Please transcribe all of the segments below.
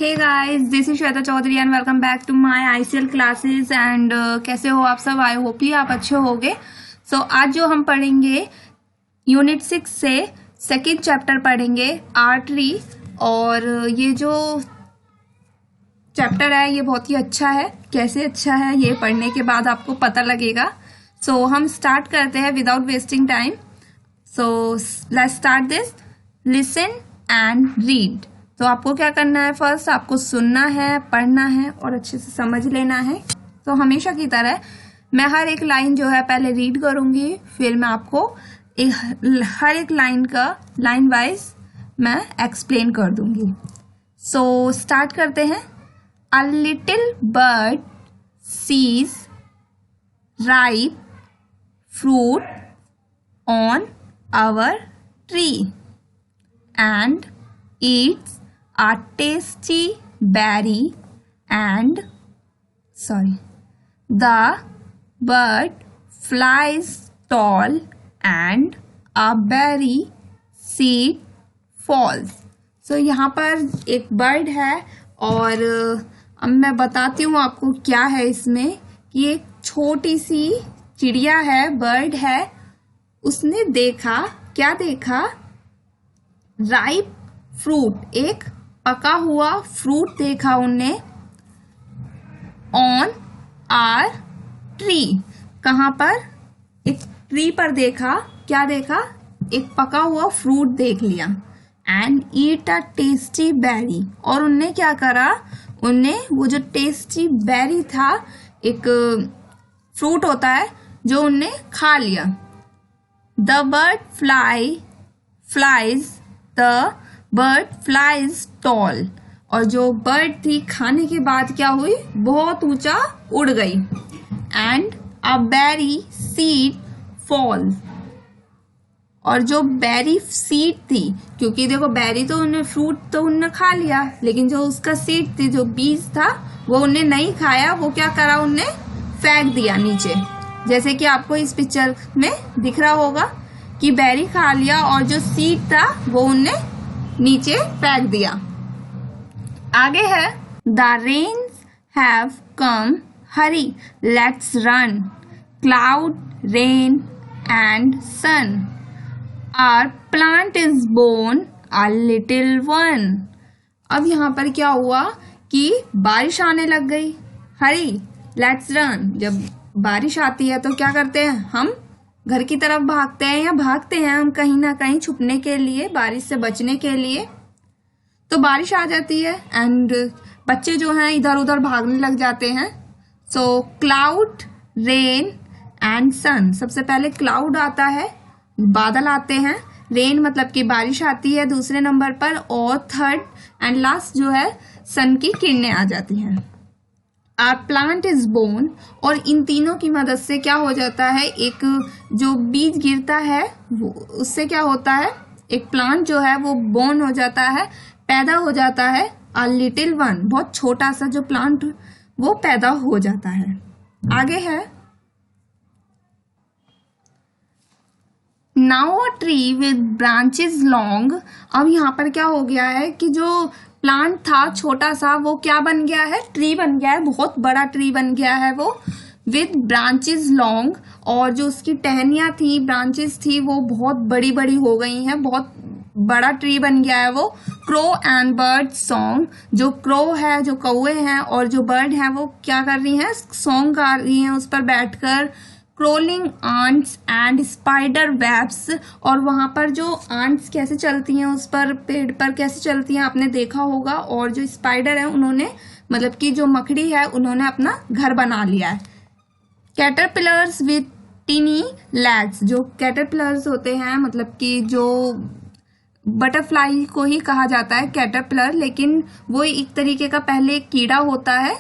Hey guys, this is Shweta Chaudhary and welcome back to my ICL classes. And कैसे हो आप सब? आई होप ही आप अच्छे होगे। सो आज जो हम पढ़ेंगे यूनिट 6 से सेकेंड चैप्टर पढ़ेंगे आर्टरी। और ये जो चैप्टर है ये बहुत ही अच्छा है। कैसे अच्छा है ये पढ़ने के बाद आपको पता लगेगा। सो हम स्टार्ट करते हैं without wasting time. So let's start this. Listen and read. तो आपको क्या करना है? फर्स्ट आपको सुनना है, पढ़ना है और अच्छे से समझ लेना है। तो हमेशा की तरह मैं हर एक लाइन जो है पहले रीड करूंगी, फिर मैं आपको हर एक लाइन का लाइन वाइज मैं एक्सप्लेन कर दूंगी। सो स्टार्ट करते हैं। A little bird sees ripe fruit on our tree and eats a tasty berry the bird flies tall and a berry seed falls। So यहाँ पर एक बर्ड है और अब मैं बताती हूँ आपको क्या है इसमें। कि एक छोटी सी चिड़िया है, बर्ड है, उसने देखा, क्या देखा? राइप फ्रूट, एक पका हुआ फ्रूट देखा उनने। ऑन आर ट्री, कहाँ पर? एक ट्री पर देखा। क्या देखा? एक पका हुआ फ्रूट देख लिया। And eat a tasty berry, और उनने क्या करा? उनने वो जो टेस्टी बेरी था, एक फ्रूट होता है, जो उनने खा लिया। द बर्ड फ्लाइज टॉल, और जो बर्ड थी खाने के बाद क्या हुई? बहुत ऊंचा उड़ गई। And a berry seed falls, और जो बेरी सीड थी, क्योंकि देखो बेरी तो उन्हें फ्रूट तो उन्हें खा लिया, लेकिन जो उसका सीड थी, जो बीज था, वो उन्हें नहीं खाया। वो क्या करा? उन्हें फेंक दिया नीचे। जैसे कि आपको इस पिक्चर में दिख रहा होगा कि बेरी खा लिया और जो सीड था वो उन्हें नीचे फेंक दिया। आगे है the rains have come hurry let's run cloud rain and sun our plant is born a little one. अब यहाँ पर क्या हुआ कि बारिश आने लग गई। हरी लेट्स रन, जब बारिश आती है तो क्या करते हैं? हम घर की तरफ भागते हैं या भागते हैं हम कहीं ना कहीं छुपने के लिए, बारिश से बचने के लिए। तो बारिश आ जाती है एंड बच्चे जो हैं इधर उधर भागने लग जाते हैं। सो क्लाउड रेन एंड सन, सबसे पहले क्लाउड आता है, बादल आते हैं। रेन मतलब कि बारिश आती है दूसरे नंबर पर, और थर्ड एंड लास्ट जो है सन की किरणें आ जाती हैं। आवर प्लांट इज बोर्न, और इन तीनों की मदद से क्या हो जाता है? एक जो बीज गिरता है उससे क्या होता है? एक प्लांट जो है वो बोर्न हो जाता है, पैदा हो जाता है। अ लिटिल वन, बहुत छोटा सा जो प्लांट वो पैदा हो जाता है। आगे है now a tree with branches long. अब यहाँ पर क्या हो गया है कि जो प्लांट था छोटा सा, वो क्या बन गया है? ट्री बन गया है, बहुत बड़ा ट्री बन गया है वो। विद ब्रांचेस लॉन्ग, और जो उसकी टहनियाँ थी, ब्रांचेस थी, वो बहुत बड़ी बड़ी हो गई हैं, बहुत बड़ा ट्री बन गया है वो। क्रो एंड बर्ड सॉन्ग, जो क्रो है, जो कौवे हैं, और जो बर्ड है वो क्या कर रही हैं? सॉन्ग गा रही हैं उस पर बैठकर। Crawling ants and spider webs, और वहां पर जो आंट्स कैसे चलती हैं उस पर, पेड़ पर कैसे चलती हैं आपने देखा होगा। और जो स्पाइडर है उन्होंने, मतलब कि जो मकड़ी है, उन्होंने अपना घर बना लिया है। कैटरपिलर्स विथ टिनी लेग्स, जो कैटरपिलर्स होते हैं, मतलब कि जो बटरफ्लाई को ही कहा जाता है कैटरपिलर, लेकिन वो एक तरीके का पहले एक कीड़ा होता है।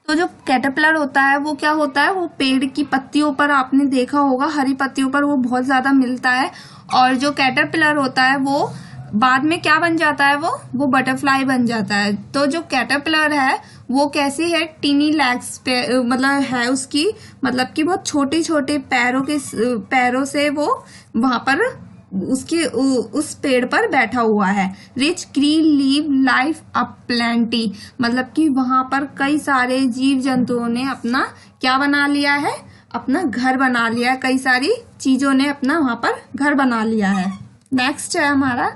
जो कैटरपिलर होता है वो क्या होता है? वो पेड़ की पत्तियों पर, आपने देखा होगा हरी पत्तियों पर वो बहुत ज्यादा मिलता है। और जो कैटरपिलर होता है वो बाद में क्या बन जाता है? वो बटरफ्लाई बन जाता है। तो जो कैटरपिलर है वो कैसी है? टीनी लेग्स पे, मतलब है उसकी, मतलब कि बहुत छोटे छोटे पैरों से वो वहां पर उसके उस पेड़ पर बैठा हुआ है। रिच ग्रीन लीव लाइफ अ प्लेंटी, मतलब कि वहां पर कई सारे जीव जंतुओं ने अपना क्या बना लिया है, अपना घर बना लिया है। कई सारी चीजों ने अपना वहां पर घर बना लिया है। नेक्स्ट है हमारा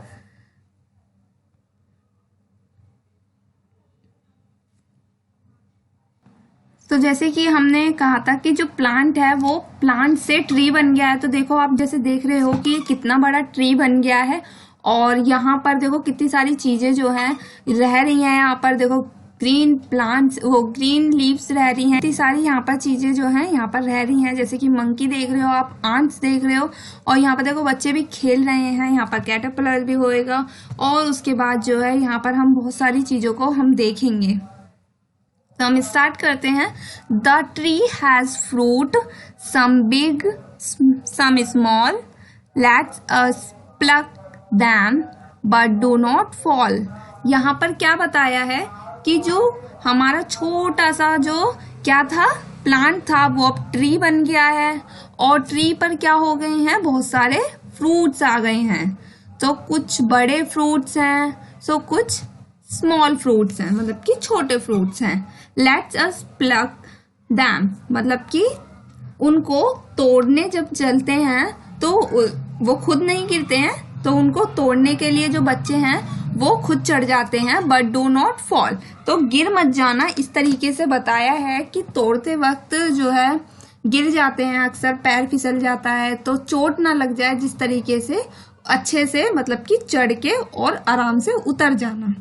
तो जैसे कि हमने कहा था कि जो प्लांट है वो प्लांट से ट्री बन गया है। तो देखो आप जैसे देख रहे हो कि ये कितना बड़ा ट्री बन गया है और यहाँ पर देखो कितनी सारी चीजें जो हैं रह रही हैं। यहाँ पर देखो ग्रीन प्लांट्स, वो ग्रीन लीव्स रह रही हैं। इतनी सारी यहाँ पर चीजें जो हैं यहाँ पर रह रही हैं, जैसे कि मंकी देख रहे हो आप, आंट्स देख रहे हो, और यहाँ पर देखो बच्चे भी खेल रहे हैं। यहाँ पर कैटरपिलर भी होएगा और उसके बाद जो है यहाँ पर हम बहुत सारी चीजों को हम देखेंगे। तो हम स्टार्ट करते हैं। The tree has fruit, some big some small, let's us pluck them but do not fall. यहाँ पर क्या बताया है कि जो हमारा छोटा सा जो क्या था, प्लांट था, वो अब ट्री बन गया है और ट्री पर क्या हो गए हैं, बहुत सारे फ्रूट्स आ गए हैं। तो कुछ बड़े फ्रूट्स हैं, सो कुछ स्मॉल फ्रूट्स हैं, मतलब कि छोटे फ्रूट्स हैं। लेट्स अस प्लक दैम, मतलब कि उनको तोड़ने जब चलते हैं तो वो खुद नहीं गिरते हैं, तो उनको तोड़ने के लिए जो बच्चे हैं वो खुद चढ़ जाते हैं। बट डू नॉट फॉल, तो गिर मत जाना, इस तरीके से बताया है कि तोड़ते वक्त जो है गिर जाते हैं, अक्सर पैर फिसल जाता है, तो चोट ना लग जाए, जिस तरीके से अच्छे से मतलब कि चढ़ के और आराम से उतर जाना।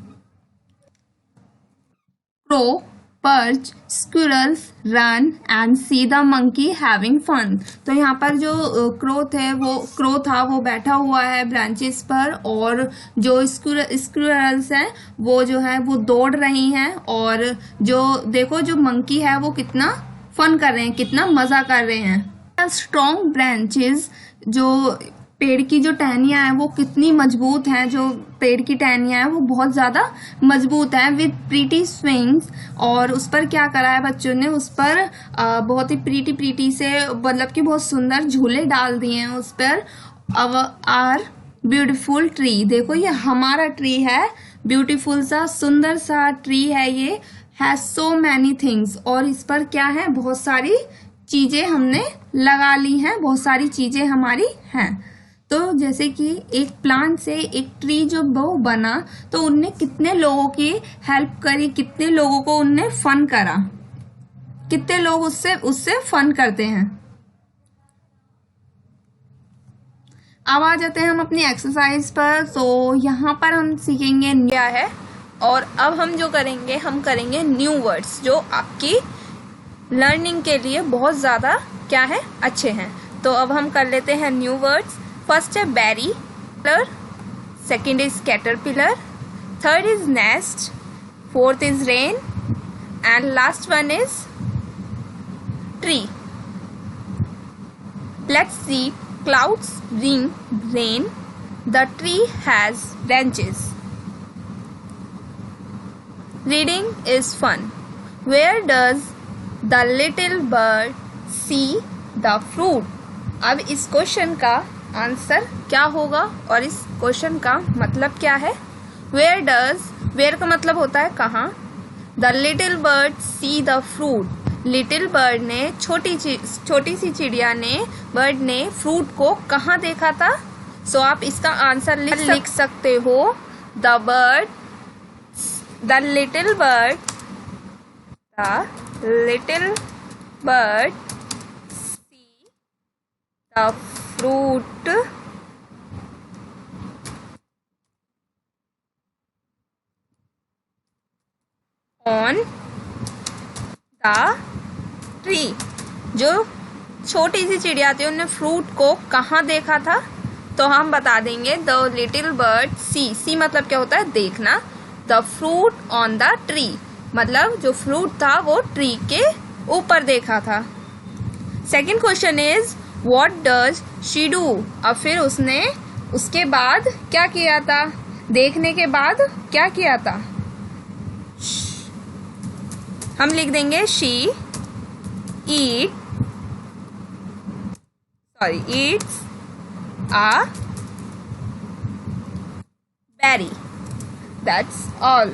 Crow, perch, squirrels run and see the monkey having fun। तो यहाँ पर जो क्रो था वो बैठा हुआ है ब्रांचेस पर, और जो स्क्विरल्स हैं वो जो है वो दौड़ रही हैं, और जो देखो जो मंकी है वो कितना फन कर रहे हैं, कितना मजा कर रहे हैं। स्ट्रॉन्ग ब्रांचेस, जो पेड़ की जो टहनियां हैं वो कितनी मजबूत हैं, जो पेड़ की टहनियां हैं वो बहुत ज्यादा मजबूत हैं। विद प्रीटी स्विंग्स, और उस पर क्या करा है बच्चों ने, उस पर बहुत ही प्रीटी से मतलब कि बहुत सुंदर झूले डाल दिए हैं उस पर। आर ब्यूटीफुल ट्री, देखो ये हमारा ट्री है, ब्यूटीफुल सा सुंदर सा ट्री है ये। हैज सो मैनी थिंग्स, और इस पर क्या है, बहुत सारी चीजें हमने लगा ली हैं, बहुत सारी चीजें हमारी हैं। तो जैसे कि एक प्लांट से एक ट्री जो वो बना, तो उनने कितने लोगों की हेल्प करी, कितने लोगों को उनने फन करा, कितने लोग उससे फन करते हैं। अब आ जाते हैं हम अपनी एक्सरसाइज पर। तो यहाँ पर हम सीखेंगे क्या है, और अब हम जो करेंगे, हम करेंगे न्यू वर्ड्स जो आपकी लर्निंग के लिए बहुत ज्यादा क्या है, अच्छे हैं। तो अब हम कर लेते हैं न्यू वर्ड्स। फर्स्ट है berry, second is caterpillar, third is nest, fourth is rain, and last one is tree. Let's see clouds bring rain, the tree has branches. Reading is fun. Where does the little bird see the fruit? अब इस question का answer क्या होगा और इस question का मतलब क्या है। वेयर डज, वेयर का मतलब होता है कहाँ। The little bird see the fruit, little bird ने छोटी सी चिड़िया ने, बर्ड ने फ्रूट को कहाँ देखा था। सो आप इसका आंसर लिख सकते हो। The little bird see the fruit on the tree. जो छोटी सी चिड़िया थी उन्होंने फ्रूट को कहाँ देखा था, तो हम बता देंगे द लिटिल बर्ड सी मतलब क्या होता है, देखना। The fruit on the tree मतलब जो फ्रूट था वो ट्री के ऊपर देखा था। Second question is what does she do. अब फिर उसने उसके बाद क्या किया था, देखने के बाद क्या किया था। हम लिख देंगे she Yeats a berry. That's all.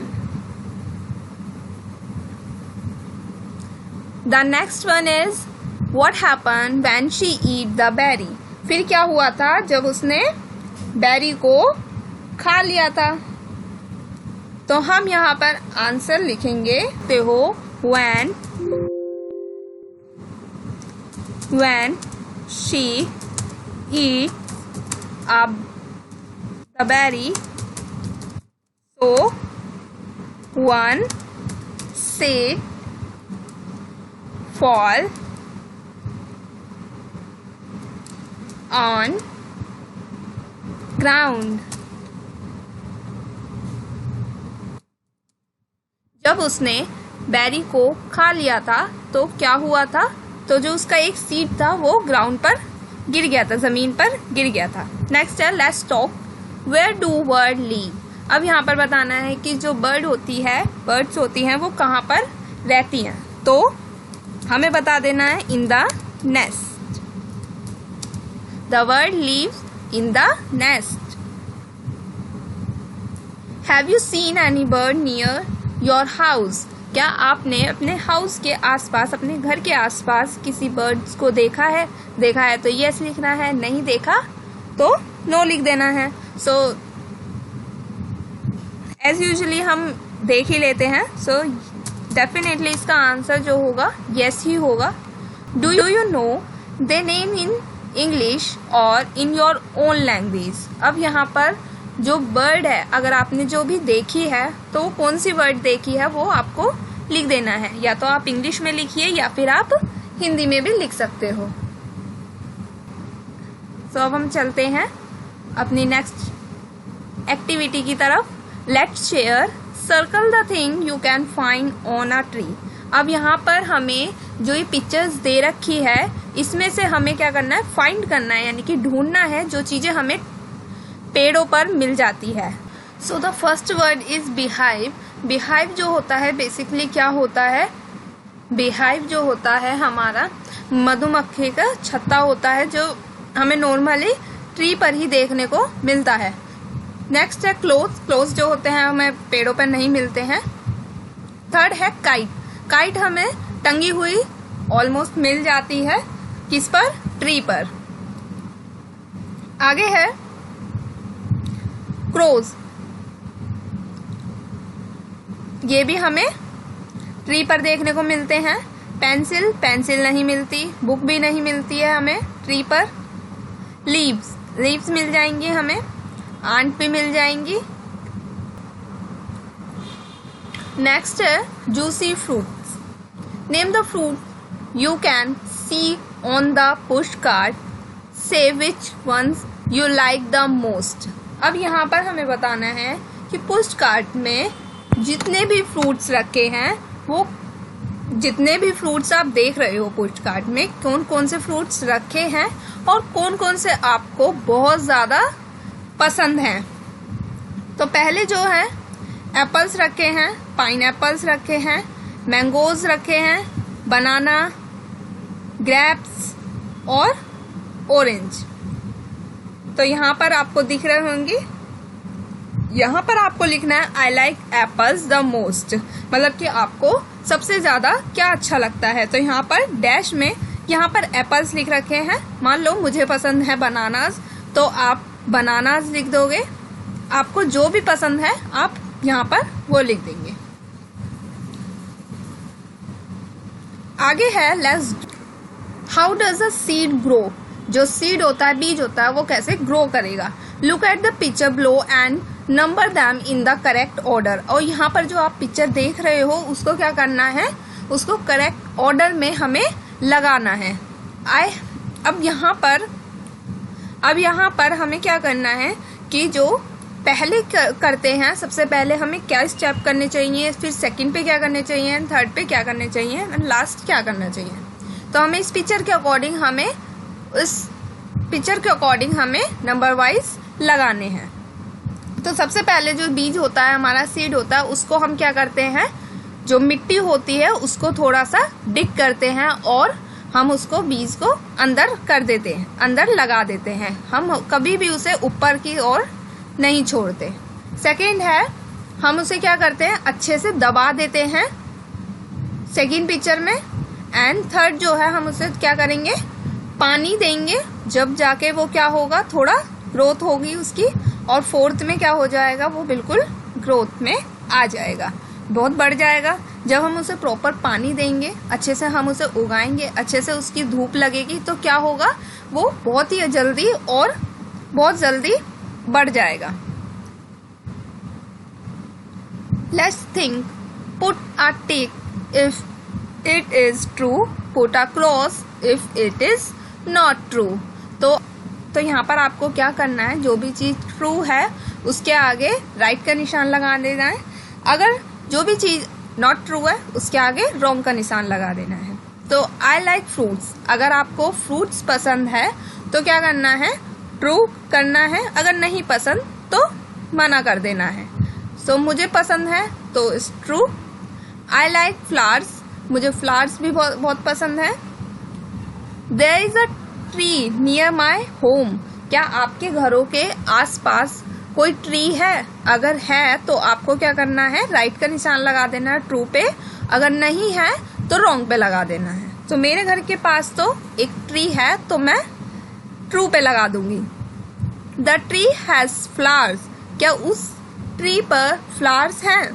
The next one is what happened when she eat the berry. फिर क्या हुआ था जब उसने बेरी को खा लिया था. तो हम यहाँ पर आंसर लिखेंगे. ते हो when she eat the berry, so one seed fall on ground. जब उसने बेरी को खा लिया था तो क्या हुआ था, तो जो उसका एक सीड था वो ग्राउंड पर गिर गया था, जमीन पर गिर गया था. नेक्स्ट है let's talk where do bird live. अब यहाँ पर बताना है कि जो बर्ड्स होती हैं वो कहाँ पर रहती हैं. तो हमें बता देना है in the nest. The bird leaves in the nest. Have you seen any bird near your house. क्या आपने अपने हाउस के आसपास, अपने घर के आसपास किसी बर्ड्स को देखा है. देखा है तो यस लिखना है, नहीं देखा तो नो लिख देना है. सो एज यूजुअली हम देख ही लेते हैं. सो डेफिनेटली इसका आंसर जो होगा यस ही होगा. Do you know they name in English और इन योर ओन लैंग्वेज. अब यहाँ पर जो बर्ड है, अगर आपने जो भी देखी है तो कौन सी बर्ड देखी है वो आपको लिख देना है. या तो आप इंग्लिश में लिखिए या फिर आप हिंदी में भी लिख सकते हो. तो अब हम चलते हैं अपनी नेक्स्ट एक्टिविटी की तरफ. Let's share circle the thing you can find on a tree. अब यहाँ पर हमें जो ये पिक्चर्स दे रखी है इसमें से हमें क्या करना है, फाइंड करना है, यानी कि ढूंढना है जो चीजें हमें पेड़ों पर मिल जाती है. So the first word is beehive. Beehive जो होता है बेसिकली क्या होता है, बिहाइव जो होता है हमारा मधुमक्खी का छत्ता होता है जो हमें नॉर्मली ट्री पर ही देखने को मिलता है. नेक्स्ट है क्लोथ. क्लोथ जो होते हैं हमें पेड़ों पर नहीं मिलते हैं. थर्ड है काइट. काइट हमें टंगी हुई ऑलमोस्ट मिल जाती है, किस पर, ट्री पर. आगे है क्रोज. ये भी हमें ट्री पर देखने को मिलते हैं. पेंसिल नहीं मिलती, बुक भी नहीं मिलती है हमें ट्री पर. लीव्स मिल जाएंगी हमें, आंट भी मिल जाएंगी. नेक्स्ट है juicy fruits. Name the fruit you can see on the push card. Say which ones you like the most. अब यहाँ पर हमें बताना है कि पुश कार्ट में जितने भी फ्रूट्स रखे हैं, वो जितने भी फ्रूट्स आप देख रहे हो पुश कार्ट में, कौन कौन से फ्रूट्स रखे हैं और कौन कौन से आपको बहुत ज़्यादा पसंद हैं. तो पहले जो है एप्पल्स रखे हैं, पाइनएप्पल्स रखे हैं, मैंगोज रखे हैं, बनाना, ग्रेप्स और ऑरेंज. तो यहाँ पर आपको दिख रहे होंगे, यहाँ पर आपको लिखना है I like apples the most. मतलब कि आपको सबसे ज्यादा क्या अच्छा लगता है. तो यहाँ पर डैश में यहाँ पर एप्पल्स लिख रखे हैं. मान लो मुझे पसंद है बनानास, तो आप बनानास लिख दोगे. आपको जो भी पसंद है आप यहाँ पर वो लिख देंगे. आगे है let's. How does a seed grow. जो सीड होता है, बीज होता है, वो कैसे ग्रो करेगा. Look at the picture blow and number them in the correct order. और यहाँ पर जो आप पिक्चर देख रहे हो उसको क्या करना है, उसको करेक्ट ऑर्डर में हमें लगाना है. अब यहाँ पर हमें क्या करना है कि जो पहले करते हैं, सबसे पहले हमें क्या स्टेप करने चाहिए, फिर सेकंड पे क्या करने चाहिए, थर्ड पे क्या करने चाहिए, एंड लास्ट क्या करना चाहिए. तो हमें इस पिक्चर के अकॉर्डिंग हमें नंबर वाइज लगाने हैं. तो सबसे पहले जो बीज होता है, हमारा सीड होता है, उसको हम क्या करते हैं, जो मिट्टी होती है उसको थोड़ा सा डिग करते हैं और हम उसको बीज को अंदर कर देते हैं, अंदर लगा देते हैं. हम कभी भी उसे ऊपर की ओर नहीं छोड़ते. सेकेंड है हम उसे क्या करते हैं, अच्छे से दबा देते हैं सेकेंड पिक्चर में। एंड थर्ड जो है हम उसे क्या करेंगे, पानी देंगे, जब जाके वो क्या होगा, थोड़ा ग्रोथ होगी उसकी। और फोर्थ में क्या हो जाएगा, वो बिल्कुल ग्रोथ में आ जाएगा, बहुत बढ़ जाएगा। जब हम उसे प्रॉपर पानी देंगे, अच्छे से हम उसे उगाएंगे, अच्छे से उसकी धूप लगेगी, तो क्या होगा, वो बहुत ही जल्दी और बहुत जल्दी बढ़ जाएगा। Let's think. Put a tick if it is true. Put a cross if it is not true. तो यहाँ पर आपको क्या करना है, जो भी चीज ट्रू है उसके आगे राइट का निशान लगा देना है। अगर जो भी चीज नॉट ट्रू है उसके आगे रॉन्ग का निशान लगा देना है। तो आई लाइक फ्रूट्स, अगर आपको फ्रूट्स पसंद है तो क्या करना है, ट्रू करना है। अगर नहीं पसंद तो मना कर देना है। सो मुझे पसंद है तो it's true. I like flowers, मुझे फ्लावर्स भी बहुत पसंद है। There is a tree near my home, क्या आपके घरों के आसपास कोई ट्री है? अगर है तो आपको क्या करना है, राइट का निशान लगा देना है ट्रू पे। अगर नहीं है तो रॉन्ग पे लगा देना है। तो मेरे घर के पास तो एक ट्री है तो मैं ट्रू पे लगा दूंगी। द ट्री हैज फ्लावर्स, क्या उस ट्री पर फ्लावर्स हैं?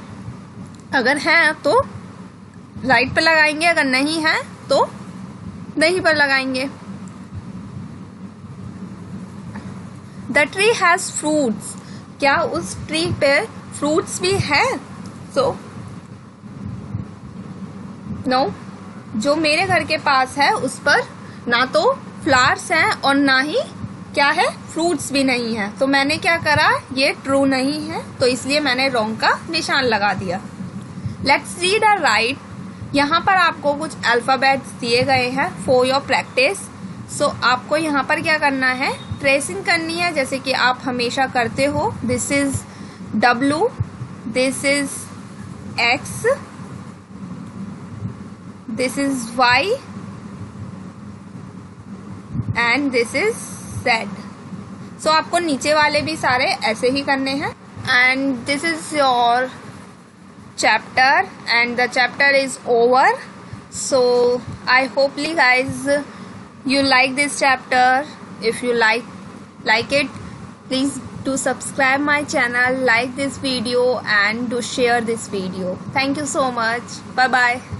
अगर हैं तो राइट पे लगाएंगे, अगर नहीं है तो नहीं पर लगाएंगे। द ट्री हैज फ्रूट्स, क्या उस ट्री पे फ्रूट्स भी है? सो नो, जो मेरे घर के पास है उस पर ना तो फ्लावर्स हैं और ना ही क्या है, फ्रूट्स भी नहीं है। तो मैंने क्या करा, ये ट्रू नहीं है तो इसलिए मैंने रॉन्ग का निशान लगा दिया। लेट्स रीड अ राइट, यहाँ पर आपको कुछ अल्फाबेट्स दिए गए हैं फॉर योर प्रैक्टिस। सो आपको यहाँ पर क्या करना है, ट्रेसिंग करनी है जैसे कि आप हमेशा करते हो। This is W, this is X, this is Y and this is Z। सो आपको नीचे वाले भी सारे ऐसे ही करने हैं। And this is your chapter and the chapter is over. So I hopefully guys you like this chapter. If you like it, please do subscribe my channel, like this video and do share this video. Thank you so much. Bye bye.